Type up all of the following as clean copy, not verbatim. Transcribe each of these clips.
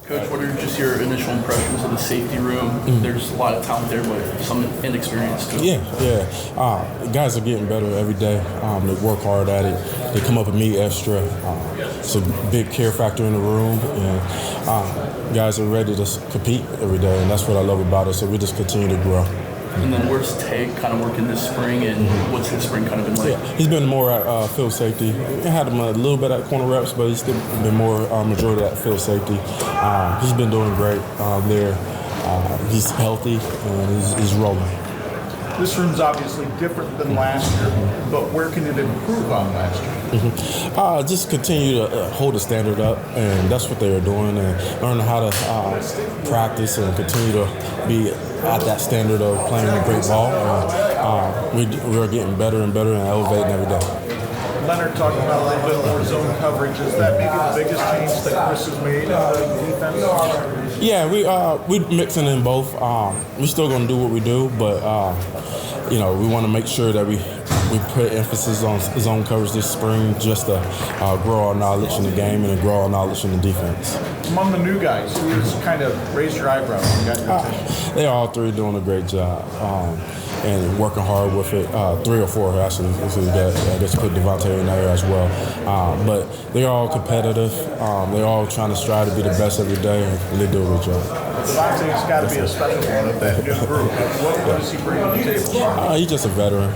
Coach, what are just your initial impressions of the safety room? There's a lot of talent there, but some inexperience too. Guys are getting better every day. They work hard at it. They come up and meet extra. It's a big care factor in the room, and guys are ready to compete every day, and that's what I love about it. So we just continue to grow. And then where's Tae kind of working this spring, and what's his spring kind of been like? Yeah, he's been more at field safety. We had him a little bit at corner reps, but he's still been more majority at field safety. He's been doing great there. He's healthy, and he's rolling. This room's obviously different than last year, but where can it improve on last year? Just continue to hold the standard up, and that's what they are doing, and learn how to practice and continue to be at that standard of playing a great ball. We're getting better and better and elevating every day. Leonard talked about a little bit more zone coverage. Is that maybe the biggest change that Chris has made in the defense? Yeah, we're mixing in both. We're still going to do what we do, but we want to make sure that we put emphasis on zone coverage this spring just to grow our knowledge in the game and grow our knowledge in the defense. Among the new guys, who's kind of raised your eyebrows and got your attention? They're all three doing a great job and working hard with it. 3 or 4 actually. I just put Devontae in there as well. But they're all competitive. They're all trying to strive to be the best every day, and they do a good job. Devontae's got to be a special one of that new group. What does he bring to the table? He's just a veteran.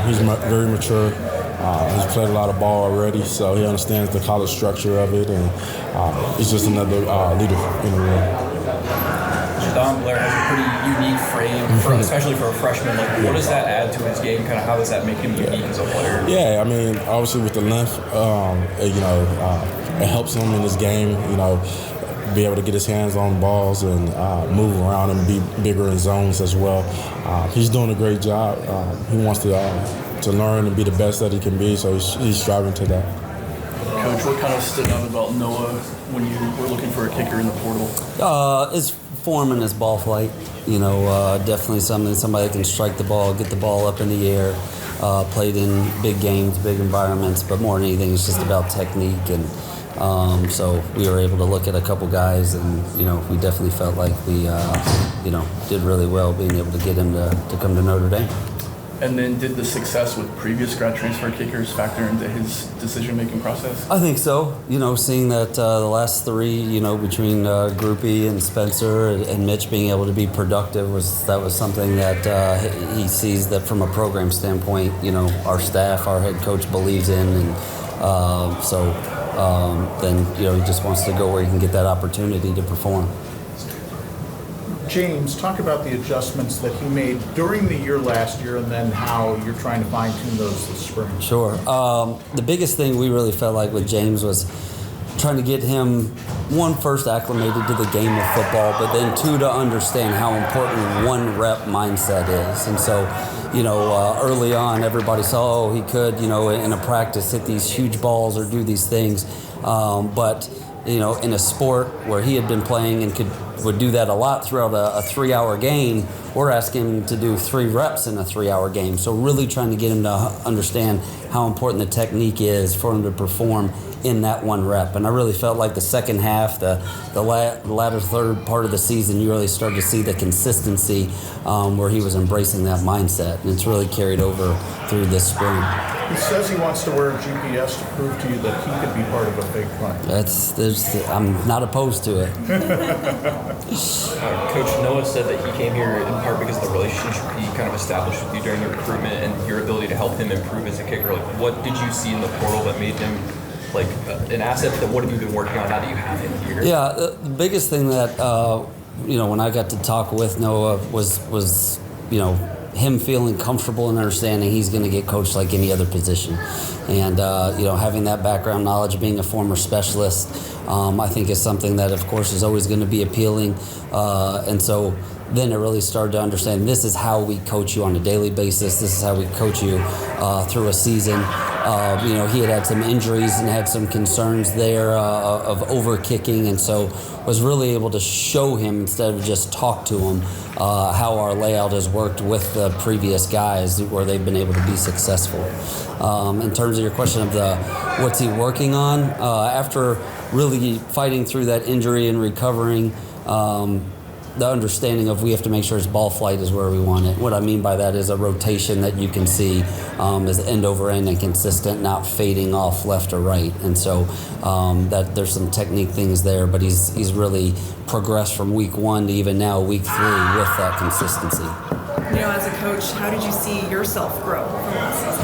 He's very mature. He's played a lot of ball already, so he understands the college structure of it, and he's just another leader in the room. Don Blair has a pretty unique frame, especially for a freshman. What does that add to his game? Kind of how does that make him unique as a player? Yeah, I mean, obviously with the length, it helps him in his game. Be able to get his hands on balls and move around and be bigger in zones as well. He's doing a great job. He wants to learn and be the best that he can be, so he's striving to that. Coach, what kind of stood out about Noah when you were looking for a kicker in the portal? His form and his ball flight. Definitely somebody that can strike the ball, get the ball up in the air. Played in big games, big environments, but more than anything, it's just about technique. And so we were able to look at a couple guys, and we definitely felt like we did really well being able to get him to come to Notre Dame. And then did the success with previous grad transfer kickers factor into his decision-making process? I think so. Seeing that the last 3, between Groupie and Spencer and Mitch being able to be productive was something that he sees that from a program standpoint, our staff, our head coach believes in, and then he just wants to go where he can get that opportunity to perform. James, talk about the adjustments that he made during the year last year, and then how you're trying to fine-tune those this spring. Sure. The biggest thing we really felt like with James was trying to get him, first acclimated to the game of football, but then 2, to understand how important 1 rep mindset is. And so, early on, everybody saw, he could, in a practice, hit these huge balls or do these things. But in a sport where he had been playing and would do that a lot throughout a 3-hour game, we're asking him to do 3 reps in a 3-hour game. So really trying to get him to understand how important the technique is for him to perform in that 1 rep. And I really felt like the second half, the latter third part of the season, you really started to see the consistency where he was embracing that mindset. And it's really carried over through this spring. He says he wants to wear a GPS to prove to you that he could be part of a fake play. I'm not opposed to it. Coach Noah said that he came here in part because of the relationship he kind of established with you during your recruitment and your ability to help him improve as a kicker. What did you see in the portal that made him an asset? That what have you been working on now that you have him here? Yeah, the biggest thing that when I got to talk with Noah was him feeling comfortable and understanding he's going to get coached like any other position. And, having that background knowledge, being a former specialist, I think is something that, of course, is always going to be appealing. And so then it really started to understand this is how we coach you on a daily basis. This is how we coach you through a season. He had some injuries and had some concerns there of over-kicking, and so was really able to show him instead of just talk to him how our layout has worked with the previous guys where they've been able to be successful. In terms of your question of what's he working on, after really fighting through that injury and recovering. The understanding of we have to make sure his ball flight is where we want it. What I mean by that is a rotation that you can see is end over end and consistent, not fading off left or right. And so that there's some technique things there, but he's really progressed from week 1 to even now week 3 with that consistency. You know, as a coach, how did you see yourself grow from last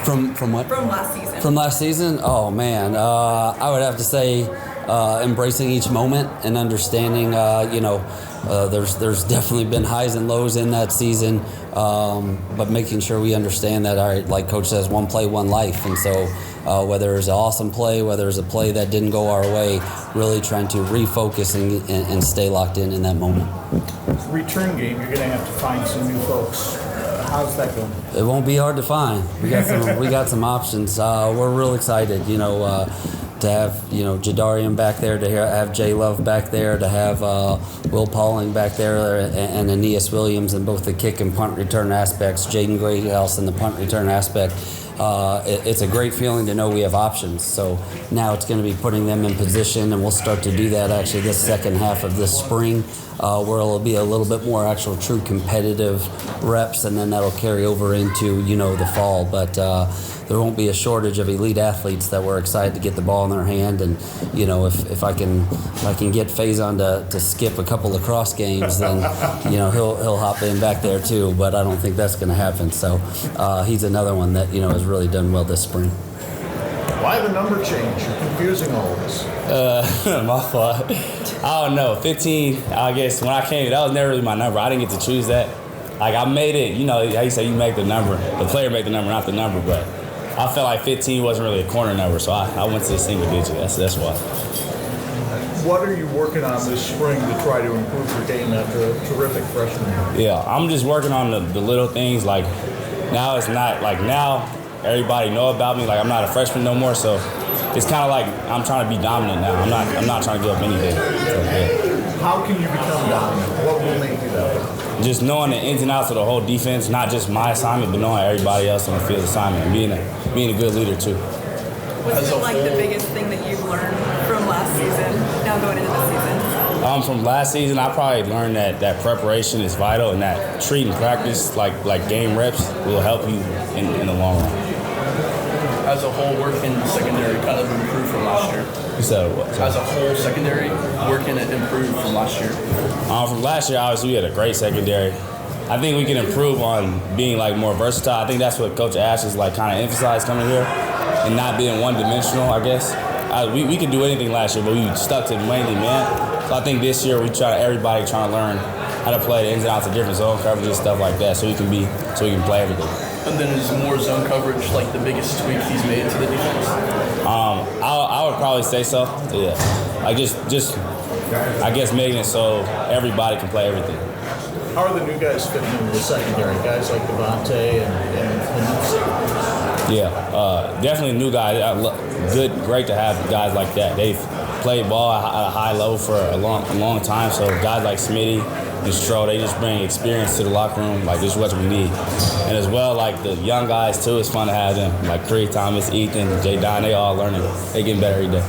season? From what? From last season. From last season? Oh man, I would have to say embracing each moment and understanding. There's definitely been highs and lows in that season, but making sure we understand that, all right, like Coach says, one play, one life. And so whether it's an awesome play, whether it's a play that didn't go our way, really trying to refocus and stay locked in that moment. Return game, you're going to have to find some new folks. How's that going? It won't be hard to find. We got some options. We're real excited, to have Jadarian back there, to have Jay Love back there, to have Will Pauling back there, and Aeneas Williams in both the kick and punt return aspects. Jaden Greathouse in the punt return aspect. It's a great feeling to know we have options. So now it's going to be putting them in position, and we'll start to do that actually this second half of this spring, where it'll be a little bit more actual true competitive reps, and then that'll carry over into the fall. But there won't be a shortage of elite athletes that we're excited to get the ball in their hand. And if I can get Faison to skip a couple of cross games, then he'll hop in back there too. But I don't think that's going to happen. So he's another one that has really done well this spring. Why the number change? You're confusing all of us. My fault. I don't know. 15, I guess, when I came, that was never really my number. I didn't get to choose that. Like, I made it, how you say you make the number. The player make the number, not the number. But I felt like 15 wasn't really a corner number, so I went to the single digit. That's why. What are you working on this spring to try to improve your game after a terrific freshman year? Yeah, I'm just working on the little things. Like, now it's not, like, now everybody know about me. Like, I'm not a freshman no more, so it's kind of like I'm trying to be dominant now. I'm not trying to give up anything. So, yeah. How can you become dominant? What will make you that? Just knowing the ins and outs of the whole defense, not just my assignment, but knowing everybody else on the field assignment, and being a good leader too. What's been like the biggest thing that you've learned from last season, now going into this season? From last season, I probably learned that preparation is vital, and that treating practice like game reps will help you in the long run. As a whole, where can secondary kind of improve from last year? You said what? As a whole, secondary, where can it improve from last year? From last year, obviously, we had a great secondary. I think we can improve on being more versatile. I think that's what Coach Ash is kind of emphasized coming here, and not being one-dimensional, I guess. We could do anything last year, but we stuck to mainly man. So I think this year everybody trying to learn how to play the ins and outs of different zone coverages, stuff like that, so we can play everything. And then is more zone coverage the biggest tweak he's made to the defense? I would probably say so. Yeah, I guess making it so everybody can play everything. How are the new guys fitting into the secondary? Guys like Devontae and Yeah, definitely new guys. Great to have guys like that. They've played ball at a high level for a long time. So guys like Smitty and Stroh, they just bring experience to the locker room. This is what we need. And as well, the young guys too, it's fun to have them. Like Creed Thomas, Ethan, Jay Don, they all learning. They getting better every day.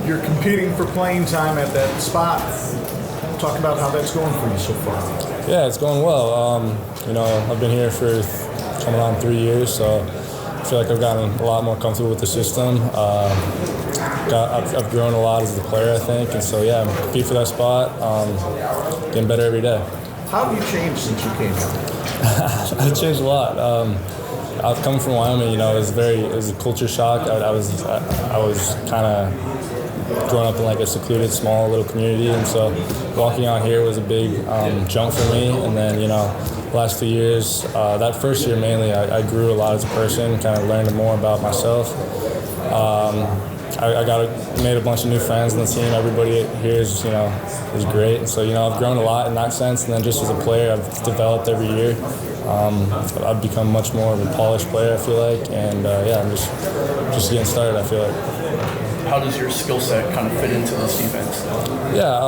You're competing for playing time at that spot. Talk about how that's going for you so far. Yeah, it's going well. I've been here for coming on 3 years, so I feel like I've gotten a lot more comfortable with the system. I've grown a lot as a player, I think, and so yeah, I'm competing for that spot. Getting better every day. How have you changed since you came here? I've changed a lot. I've come from Wyoming. It was a culture shock. I was kind of growing up in a secluded, small little community, and so walking out here was a big jump for me. And then the last 2 years, that first year mainly, I grew a lot as a person, kind of learned more about myself. I made a bunch of new friends on the team. Everybody here is great. And so I've grown a lot in that sense. And then just as a player, I've developed every year. I've become much more of a polished player, I feel like. And I'm just getting started, I feel like. how does your skill set kind of fit into this defense? Yeah,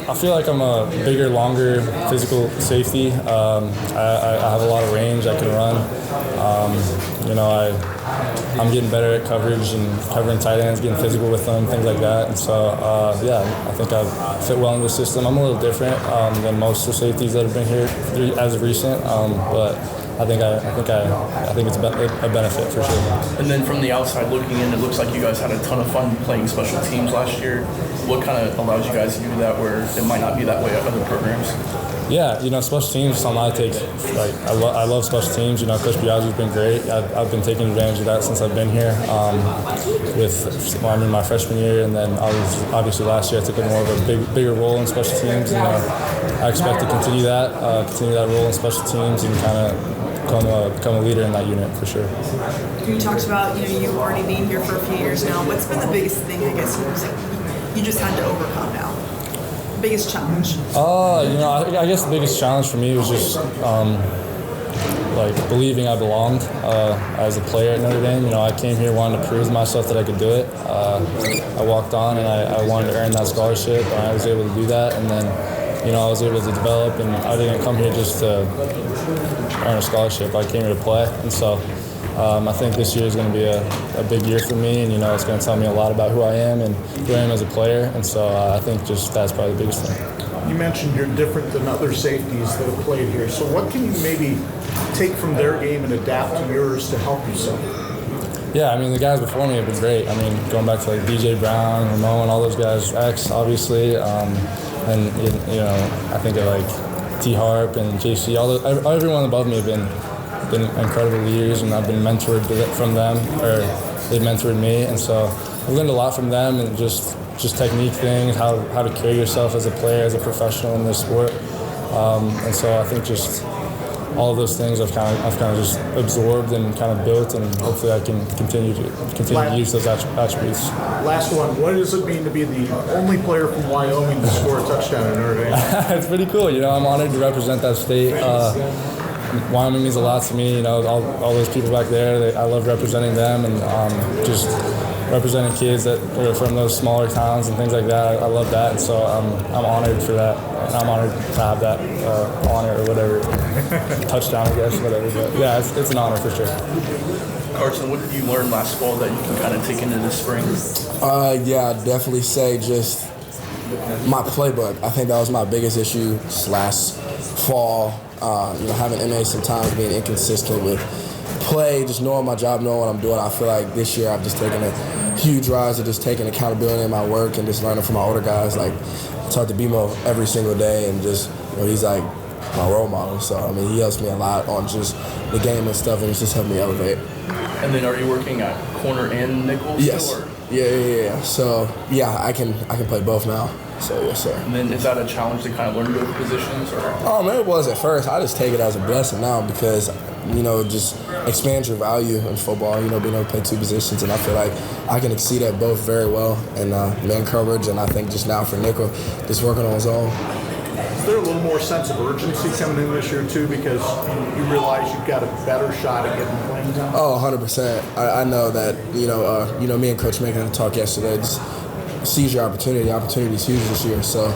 I feel like I'm a bigger, longer physical safety. I have a lot of range. I can run. I'm getting better at coverage and covering tight ends, getting physical with them, things like that. And so, I think I fit well in the system. I'm a little different than most of the safeties that have been here as of recent, but I think it's a benefit for sure. And then from the outside looking in, it looks like you guys had a ton of fun playing special teams last year. What kind of allows you guys to do that where it might not be that way at other programs? Yeah, special teams is something I take. Like I love special teams. Coach Biagi's been great. I've been taking advantage of that since I've been here. My freshman year, and then obviously last year I took more of a bigger role in special teams. And I expect to continue that role in special teams and kind of become a leader in that unit for sure. You talked about you already being here for a few years now. What's been the biggest thing I guess you just had to overcome now? Biggest challenge? I guess the biggest challenge for me was just believing I belonged as a player at Notre Dame. I came here wanting to prove myself that I could do it. I walked on and I wanted to earn that scholarship, and I was able to do that. And then, I was able to develop, and I didn't come here just to earn a scholarship. I came here to play, and so I think this year is going to be a big year for me, and it's going to tell me a lot about who I am and who I am as a player, and so I think just that's probably the biggest thing. You mentioned you're different than other safeties that have played here, so what can you maybe take from their game and adapt to yours to help yourself? Yeah, the guys before me have been great. Going back to DJ Brown, Ramon, all those guys, X obviously, and I think of T Harp and JC, everyone above me have been incredible leaders, and I've been mentored from them, or they've mentored me, and so I've learned a lot from them, and just technique things, how to carry yourself as a player, as a professional in this sport, and so I think just all of those things I've kind of just absorbed and kind of built, and hopefully I can continue to use those attributes. Last one, what does it mean to be the only player from Wyoming to score a touchdown in Notre Dame? It's pretty cool. I'm honored to represent that state. Wyoming means a lot to me. All those people back there, I love representing them, and just representing kids that are from those smaller towns and things like that. I love that, and so I'm honored for that. And I'm honored to have that honor or whatever, touchdown, I guess, whatever. But yeah, it's an honor for sure. Karson, what did you learn last fall that you can kind of take into the spring? I'd definitely say just my playbook. I think that was my biggest issue last fall. Having MA sometimes being inconsistent with play, just knowing my job, knowing what I'm doing. I feel like this year I've just taken a huge rise to just taking accountability in my work and just learning from my older guys. I talk to BMO every single day, and just he's like my role model. So he helps me a lot on just the game and stuff, and it's just helped me elevate. And then, are you working at corner and nickel? Yes. Still, or? Yeah. So I can play both now. So yes, sir. And then, is that a challenge to kind of learn both positions, or? Oh man, it was at first. I just take it as a blessing now because just expands your value in football. Being able to play two positions, and I feel like I can exceed at both very well. And man coverage, and I think just now for nickel, just working on his own. Is there a little more sense of urgency coming in this year too, because you realize you've got a better shot at getting playing time? Oh, 100%. I know that. Me and Coach Mickens talked yesterday. Just seize your opportunity. The opportunity is huge this year. So,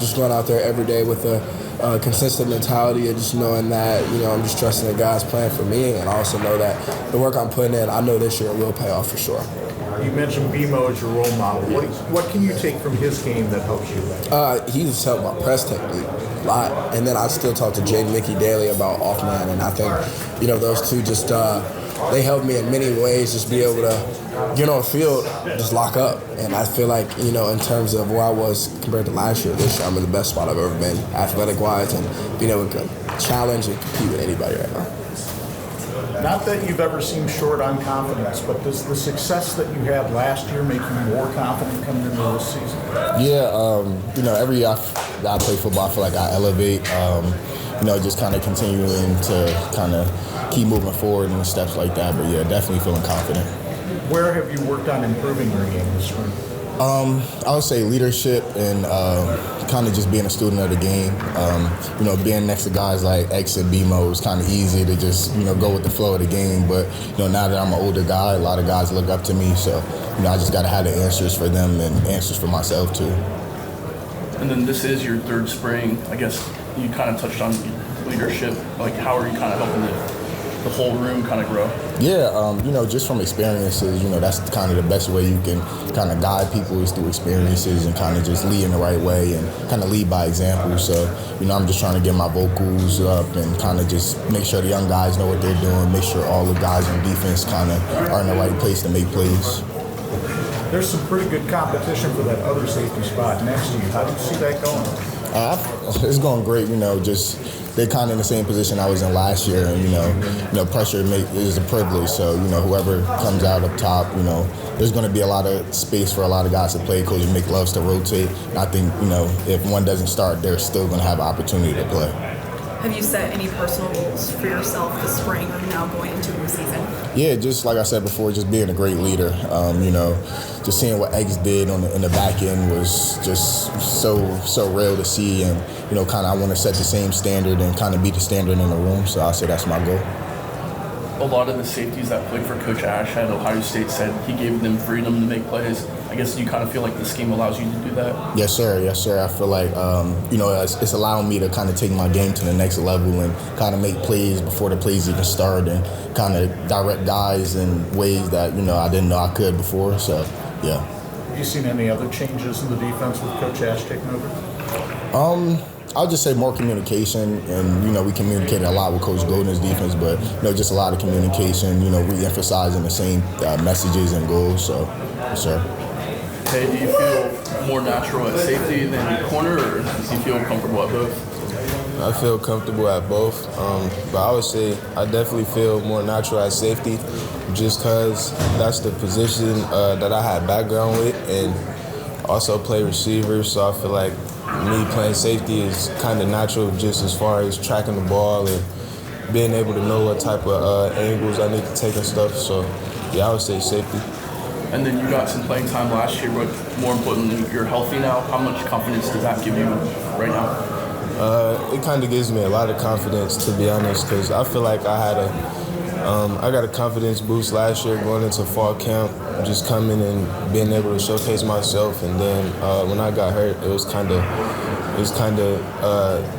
just going out there every day with a consistent mentality and just knowing that, I'm just trusting the guys playing for me, and I also know that the work I'm putting in, I know this year will pay off for sure. You mentioned BMO as your role model. What can you take from his game that helps you? He's helped my press technique a lot. And then I still talk to Jay Mickey daily about off-man, and I think, those two just they helped me in many ways just be able to get on the field, just lock up. And I feel like, in terms of where I was compared to last year, this year I'm in the best spot I've ever been, athletic-wise, and being able to challenge and compete with anybody right now. Not that you've ever seemed short on confidence, but does the success that you had last year make you more confident coming into this season? Yeah, every year that I play football, I feel like I elevate, just kind of continuing to kind of keep moving forward and steps like that. But yeah, definitely feeling confident. Where have you worked on improving your game this spring? I would say leadership and kind of just being a student of the game. Being next to guys like X and BMO is kind of easy to just, go with the flow of the game. But, now that I'm an older guy, a lot of guys look up to me. So I just got to have the answers for them and answers for myself too. And then this is your third spring. I guess you kind of touched on leadership. Like, how are you kind of helping the whole room kind of grow? Yeah, just from experiences, that's kind of the best way you can kind of guide people is through experiences and kind of just lead in the right way and kind of lead by example. So, I'm just trying to get my vocals up and kind of just make sure the young guys know what they're doing, make sure all the guys on defense kind of are in the right place to make plays. There's some pretty good competition for that other safety spot next to you. How do you see that going? It's going great, they're kind of in the same position I was in last year, and pressure is a privilege. So whoever comes out up top, there's going to be a lot of space for a lot of guys to play. Coach Mick loves to rotate. And I think if one doesn't start, they're still going to have an opportunity to play. Have you set any personal goals for yourself this spring or now going into the season? Yeah, just like I said before, just being a great leader. Just seeing what X did in the back end was just so real to see, and kind of I want to set the same standard and kind of be the standard in the room. So I say that's my goal. A lot of the safeties that played for Coach Ash at Ohio State said he gave them freedom to make plays. I guess you kind of feel like the scheme allows you to do that? Yes, sir. I feel like, it's allowing me to kind of take my game to the next level and kind of make plays before the plays even start and kind of direct guys in ways that, I didn't know I could before. So, yeah. Have you seen any other changes in the defense with Coach Ash taking over? I'll just say more communication, and we communicated a lot with Coach Golden's defense, but just a lot of communication, re-emphasizing the same messages and goals. So, yes, sir. Hey, do you feel more natural at safety than corner, or do you feel comfortable at both? I feel comfortable at both, but I would say I definitely feel more natural at safety, just because that's the position that I had background with, and also play receiver. So I feel like me playing safety is kind of natural, just as far as tracking the ball and being able to know what type of angles I need to take and stuff. So, yeah, I would say safety. And then you got some playing time last year, but more importantly, you're healthy now. How much confidence does that give you right now? It kind of gives me a lot of confidence, to be honest, because I feel like I got a confidence boost last year going into fall camp, just coming and being able to showcase myself. And then when I got hurt, it was kind of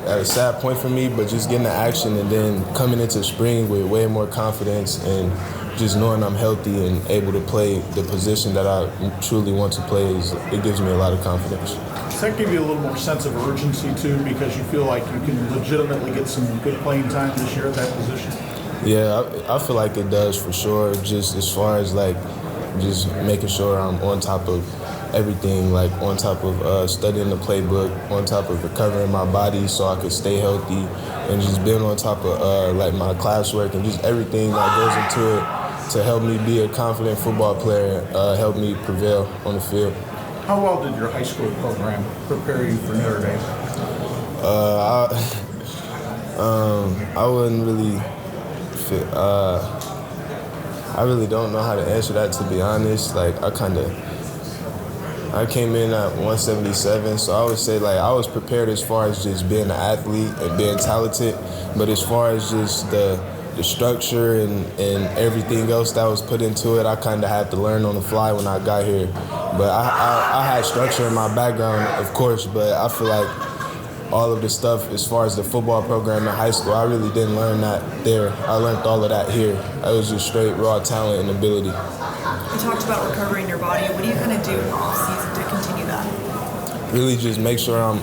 at a sad point for me, but just getting the action and then coming into spring with way more confidence and just knowing I'm healthy and able to play the position that I truly want to play, it gives me a lot of confidence. Does that give you a little more sense of urgency too, because you feel like you can legitimately get some good playing time this year at that position? Yeah, I feel like it does for sure, just as far as just making sure I'm on top of everything, on top of studying the playbook, on top of recovering my body so I could stay healthy, and just being on top of my classwork and just everything that goes into it to help me be a confident football player, help me prevail on the field. How well did your high school program prepare you for Notre Dame? I wouldn't really I really don't know how to answer that, to be honest. I came in at 177, so I would say I was prepared as far as just being an athlete and being talented, but as far as just the structure and everything else that was put into it, I kind of had to learn on the fly when I got here. But I had structure in my background, of course, but I feel like all of the stuff as far as the football program in high school, I really didn't learn that there. I learned all of that here. It was just straight raw talent and ability. You talked about recovering your body. What do you kind of do in the off-season to continue that? Really just make sure I'm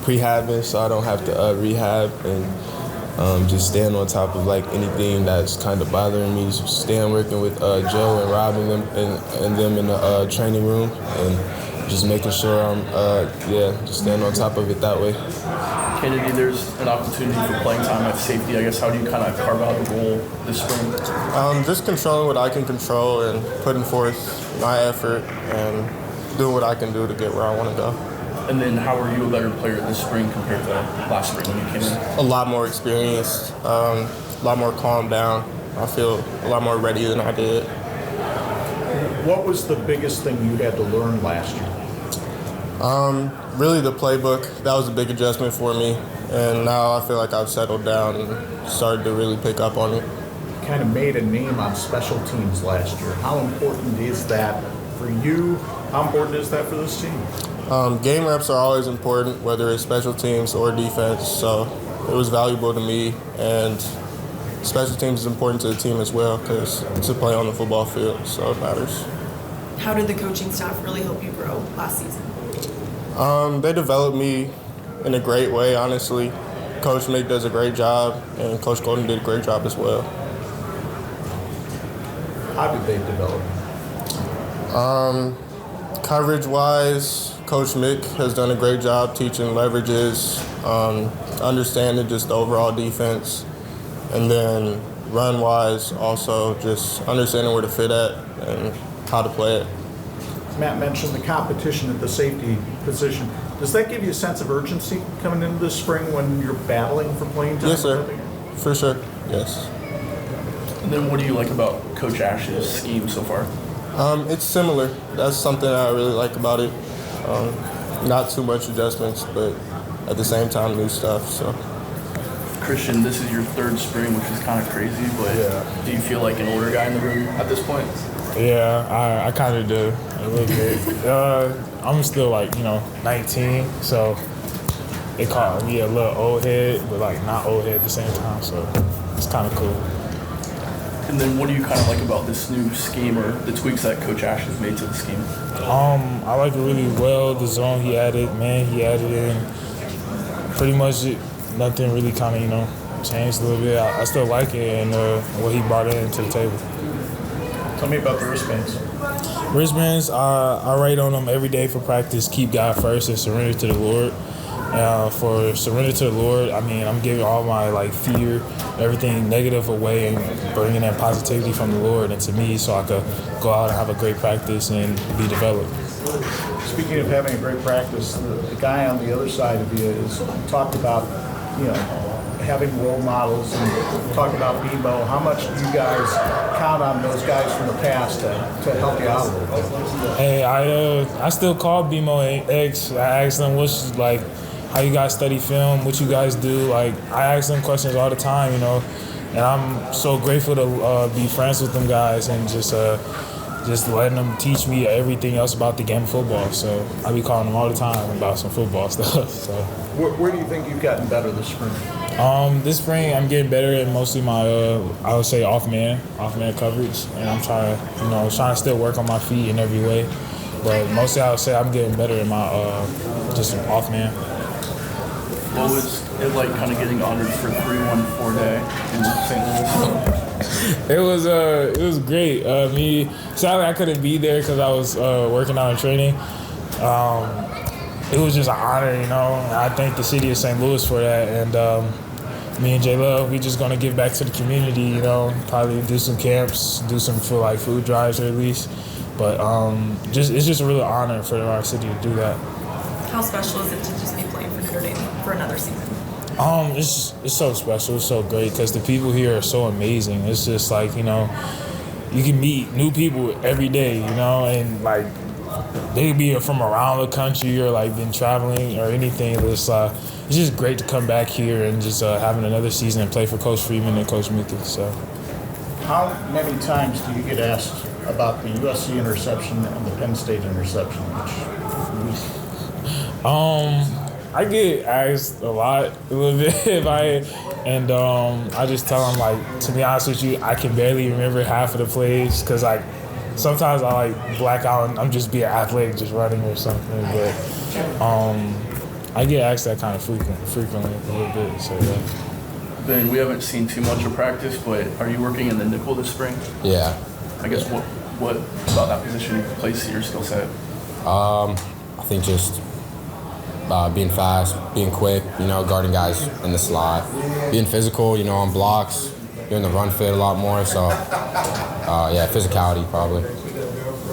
prehabbing so I don't have to rehab, and just staying on top of anything that's kind of bothering me. Staying working with Joe and Rob and them in the training room, and just making sure I'm just staying on top of it that way. Kennedy, there's an opportunity for playing time at safety. I guess how do you kind of carve out a role this spring? Just controlling what I can control and putting forth my effort and doing what I can do to get where I want to go. And then how are you a better player this spring compared to last spring when you came in? A lot more experienced, a lot more calmed down. I feel a lot more ready than I did. What was the biggest thing you had to learn last year? Really the playbook. That was a big adjustment for me. And now I feel like I've settled down and started to really pick up on it. kind of made a name on special teams last year. How important is that for you? How important is that for this team? Game reps are always important, whether it's special teams or defense. So it was valuable to me, and special teams is important to the team as well because it's a play on the football field, so it matters. How did the coaching staff really help you grow last season? They developed me in a great way, honestly. Coach Mick does a great job, and Coach Golden did a great job as well. How did they develop? Coverage-wise, Coach Mick has done a great job teaching leverages, understanding just the overall defense, and then run-wise, also just understanding where to fit at and how to play it. Matt mentioned the competition at the safety position. Does that give you a sense of urgency coming into the spring when you're battling for playing time? Yes, sir. For sure. Yes. And then what do you like about Coach Ash's scheme so far? It's similar. That's something I really like about it. Not too much adjustments, but at the same time, new stuff. So. Christian, this is your third spring, which is kind of crazy, but do you feel like an older guy in the room at this point? Yeah, I kind of do a little bit. I'm still 19, so they call me a little old head, but not old head at the same time. So it's kind of cool. And then what do you kind of like about this new scheme or the tweaks that Coach Ash has made to the scheme? I like it really well. The zone he added in. Pretty much nothing really kind of, changed a little bit. I still like it and what he brought into the table. Tell me about the wristbands. Wristbands, I write on them every day for practice. Keep God first and surrender to the Lord. For surrender to the Lord, I'm giving all my fear, everything negative away and bringing that positivity from the Lord into me so I could go out and have a great practice and be developed. Speaking of having a great practice, the guy on the other side of you is talked about, having role models and talk about BMO. How much do you guys count on those guys from the past to help you out a little bit? Hey, I still call BMO X. I ask them what's how you guys study film, what you guys do. I ask them questions all the time, and I'm so grateful to be friends with them guys and just letting them teach me everything else about the game of football. So I be calling them all the time about some football stuff. So where do you think you've gotten better this spring? This spring I'm getting better at mostly my I would say off man coverage, and I'm trying to still work on my feet in every way. But mostly I would say I'm getting better in my just off man. What was it like kind of getting honored for 314 Day in St. Louis? It was great. Sadly I couldn't be there because I was working out and training. It was just an honor, I thank the city of St. Louis for that. And me and J Love, we just gonna give back to the community, probably do some camps, do some food drives at least. But it's just a real honor for our city to do that. How special is it to just be playing for Notre Dame for another season? It's so special. It's so great because the people here are so amazing. It's just you can meet new people every day, and they could be from around the country or been traveling or anything. It's just great to come back here and just having another season and play for Coach Freeman and Coach Mickens. So, how many times do you get asked about the USC interception and the Penn State interception each week? I get asked a lot, a little bit, I just tell them, to be honest with you, I can barely remember half of the plays because, sometimes I, black out and I'm just being athletic, just running or something. But I get asked that kind of frequently a little bit, so yeah. Ben, we haven't seen too much of practice, but are you working in the nickel this spring? Yeah. I guess what about that position plays to your skill set? I think just being fast, being quick, guarding guys in the slot, being physical, on blocks, doing the run fit a lot more. So, physicality probably.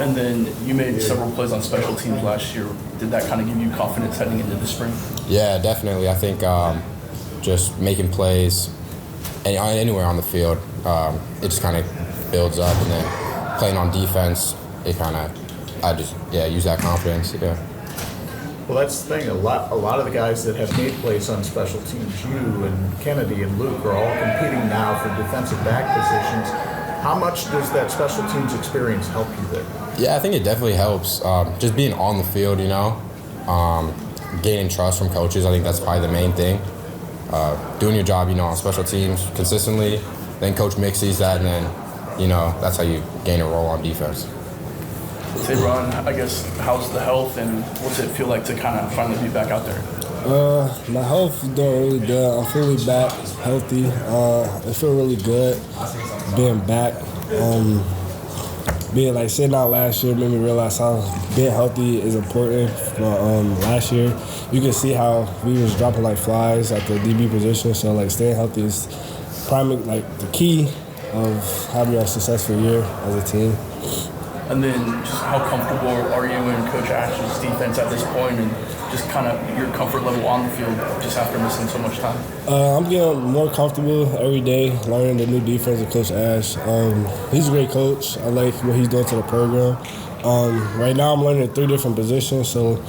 And then you made several plays on special teams last year. Did that kind of give you confidence heading into the spring? Yeah, definitely. I think just making plays anywhere on the field, it just kind of builds up. And then playing on defense, I use that confidence. Yeah. Well, that's the thing. A lot of the guys that have made plays on special teams, you and Kennedy and Luke, are all competing now for defensive back positions. How much does that special teams experience help you there? Yeah, I think it definitely helps. Just being on the field, gaining trust from coaches. I think that's probably the main thing. Doing your job, on special teams consistently. Then Coach Mick sees that, and then, that's how you gain a role on defense. Taebron, I guess, how's the health and what's it feel like to kind of finally be back out there? My health is doing really good. I'm fully back, healthy. I feel really good being back. Sitting out last year made me realize how being healthy is important. Last year, you can see how we was dropping like flies at the DB position. So staying healthy is probably the key of having a successful year as a team. And then just how comfortable are you in Coach Ash's defense at this point, and just kind of your comfort level on the field just after missing so much time? I'm getting more comfortable every day, learning the new defense of Coach Ash. He's a great coach. I like what he's doing to the program. Right now I'm learning 3 different positions, so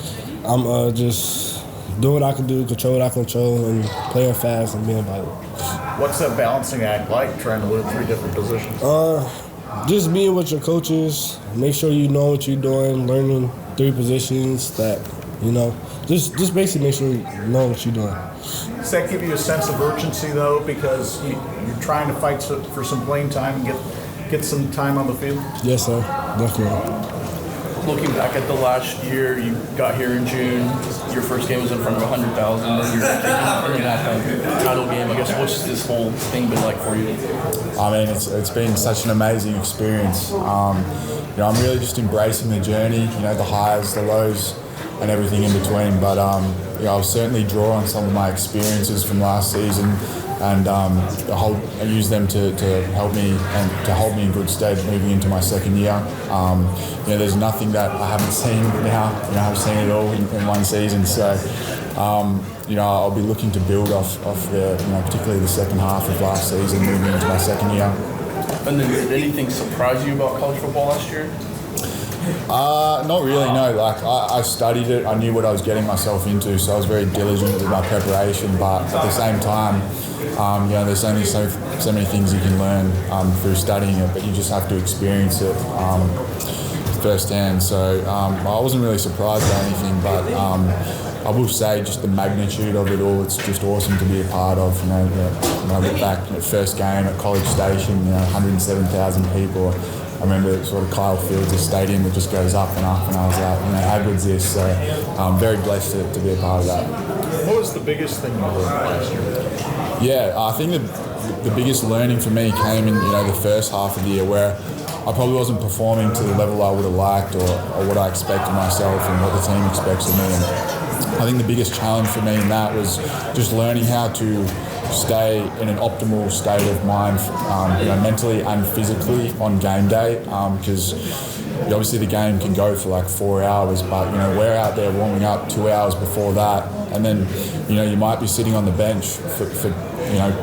I'm just doing what I can do, control what I control, and playing fast and being vital. What's that balancing act like, trying to learn 3 different positions? Just being with your coaches, make sure you know what you're doing, learning 3 positions that, just basically make sure you know what you're doing. Does that give you a sense of urgency, though, because you're trying to fight for some playing time and get some time on the field? Yes, sir, definitely. Looking back at the last year, you got here in June. Your first game was in front of 100,000. Then you're in that title game. I guess what's this whole thing been like for you? I mean, it's been such an amazing experience. I'm really just embracing the journey. The highs, the lows, and everything in between. But I'll certainly draw on some of my experiences from last season, and I use them to help me and to hold me in good stead moving into my second year. There's nothing that I haven't seen now. I've seen it all in one season. So, I'll be looking to build off the, particularly the second half of last season moving into my second year. And then did anything surprise you about college football last year? Not really, no. I studied it. I knew what I was getting myself into, so I was very diligent with my preparation. But at the same time, there's only so many things you can learn through studying it, but you just have to experience it firsthand. So I wasn't really surprised by anything, but I will say just the magnitude of it all, it's just awesome to be a part of. When I look back at first game at College Station, 107,000 people. I remember sort of Kyle Fields, a stadium that just goes up and up, and I was like, how good's this? So I'm very blessed to be a part of that. What was the biggest thing you learned last year? Yeah, I think the biggest learning for me came in the first half of the year, where I probably wasn't performing to the level I would have liked or what I expected myself and what the team expects of me. And I think the biggest challenge for me in that was just learning how to stay in an optimal state of mind, mentally and physically on game day, because obviously the game can go for 4 hours, but we're out there warming up 2 hours before that, and then you might be sitting on the bench for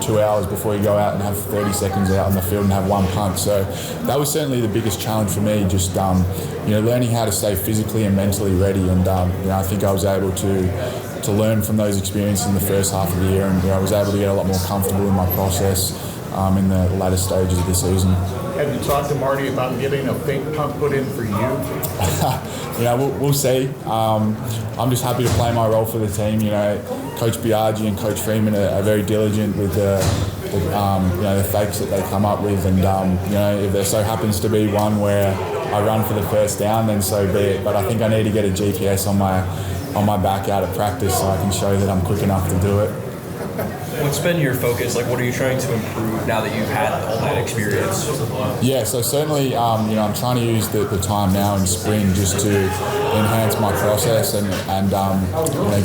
2 hours before you go out and have 30 seconds out on the field and have one punt. So that was certainly the biggest challenge for me, just learning how to stay physically and mentally ready, and I think I was able to learn from those experiences in the first half of the year, and I was able to get a lot more comfortable in my process in the latter stages of the season. Have you talked to Marty about getting a fake punt put in for you? We'll see. I'm just happy to play my role for the team. Coach Biagi and Coach Freeman are very diligent with the fakes that they come up with, and if there so happens to be one where I run for the first down, then so be it. But I think I need to get a GPS on my back out at practice so I can show that I'm quick enough to do it. What's been your focus? What are you trying to improve now that you've had all that experience? Yeah, so certainly, I'm trying to use the time now in spring just to enhance my process and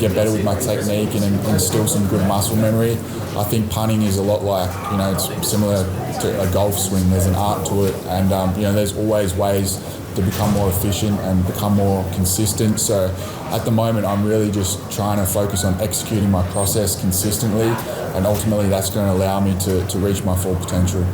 get better with my technique and instill some good muscle memory. I think punting is a lot like, it's similar to a golf swing. There's an art to it, and there's always ways to become more efficient and become more consistent. So at the moment, I'm really just trying to focus on executing my process consistently, and ultimately that's going to allow me to reach my full potential.